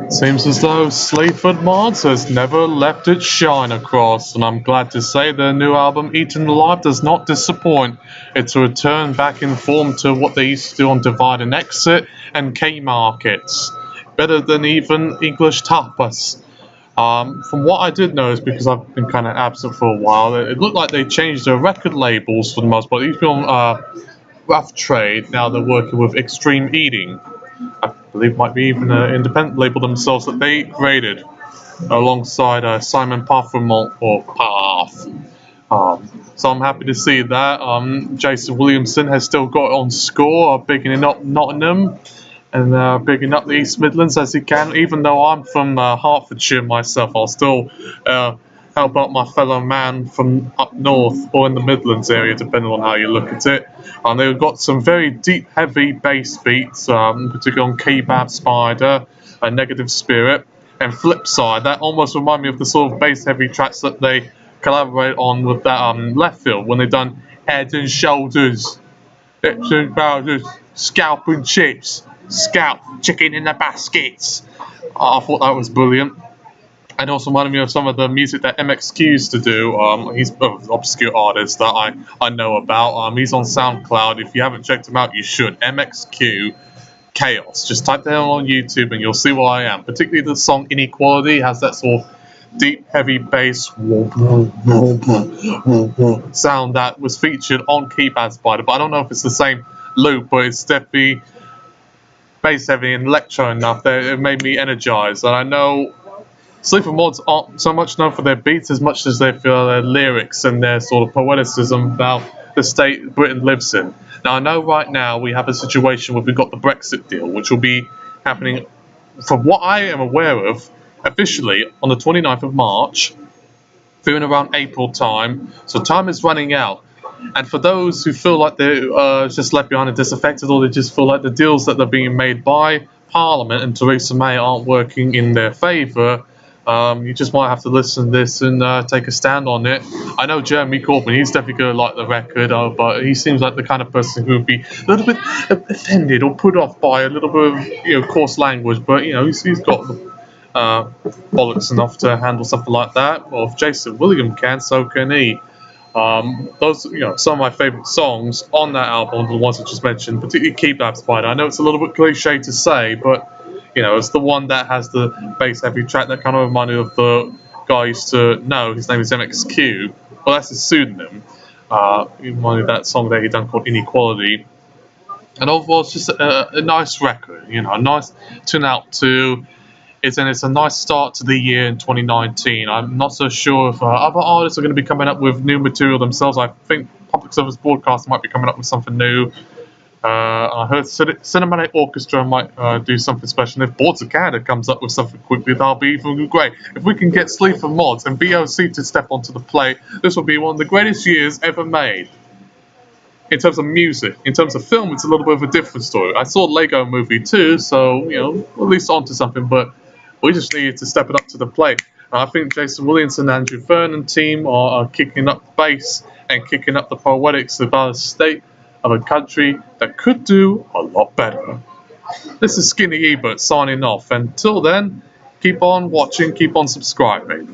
Seems as though Sleaford Mods has never left its shine across, and I'm glad to say their new album Eton Alive does not disappoint. It's a return back in form to what they used to do on Divide and Exit and K Markets. Better than even English tapas. From what I did know is because I've been kind of absent for a while, it looked like they changed their record labels for the most part. They used to be on Rough Trade, now they're working with Extreme Eating. I believe might be even an independent label themselves that they created alongside Simon Parfumont or Path. So I'm happy to see that. Jason Williamson has still got on score, bigging up Nottingham and bigging up the East Midlands as he can. Even though I'm from Hertfordshire myself, I'll still help out my fellow man from up north or in the Midlands area, depending on how you look at it. They've got some very deep, heavy bass beats, particularly on Kebab Spider, Negative Spirit, and Flipside. That almost remind me of the sort of bass-heavy tracks that they collaborate on with that Left Field when they've done Head and Shoulders, Hips and Trousers, Scalp and Chips, Scalp, Chicken in the Baskets. I thought that was brilliant. And also reminded me of some of the music that MXQ used to do. He's an obscure artist that I know about. He's on SoundCloud. If you haven't checked him out, you should. MXQ Chaos. Just type that on YouTube and you'll see what I am. Particularly the song Inequality has that sort of deep, heavy bass sound that was featured on Keypad Spider. But I don't know if it's the same loop, but it's definitely bass heavy and electro enough that it made me energized. And I know Sleaford Mods aren't so much known for their beats as much as they feel their lyrics and their sort of poeticism about the state Britain lives in. Now, I know right now we have a situation where we've got the Brexit deal, which will be happening, from what I am aware of, officially on the 29th of March, through and around April time. So time is running out. And for those who feel like they're just left behind and disaffected, or they just feel like the deals that are being made by Parliament and Theresa May aren't working in their favour, you just might have to listen to this and take a stand on it. I know Jeremy Corbyn, he's definitely going to like the record, but he seems like the kind of person who would be a little bit offended or put off by a little bit of coarse language, but he's got bollocks enough to handle something like that. Well, if Jason William can, so can he. Those, some of my favourite songs on that album, the ones I just mentioned, particularly Kebab Spider. I know it's a little bit cliche to say, but it's the one that has the bass heavy track that kind of reminded me of the guy I used to know. His name is MXQ. Well, that's his pseudonym. He reminded me of that song that he done called Inequality. And overall, it's just a nice record. A nice tune out to. It's a nice start to the year in 2019. I'm not so sure if other artists are going to be coming up with new material themselves. I think Public Service Broadcasting might be coming up with something new. I heard Cinematic Orchestra might do something special. And if Boards of Canada comes up with something quickly, that'll be even great. If we can get Sleaford Mods and o.b.c.t to step onto the plate, this will be one of the greatest years ever made. In terms of music, in terms of film, it's a little bit of a different story. I saw Lego Movie too, so at least onto something. But we just needed to step it up to the plate. I think Jason Williamson and Andrew Vernon team are kicking up the bass and kicking up the poetics about a state of a country that could do a lot better. This is Skinny Ebert signing off. Until then, keep on watching, keep on subscribing.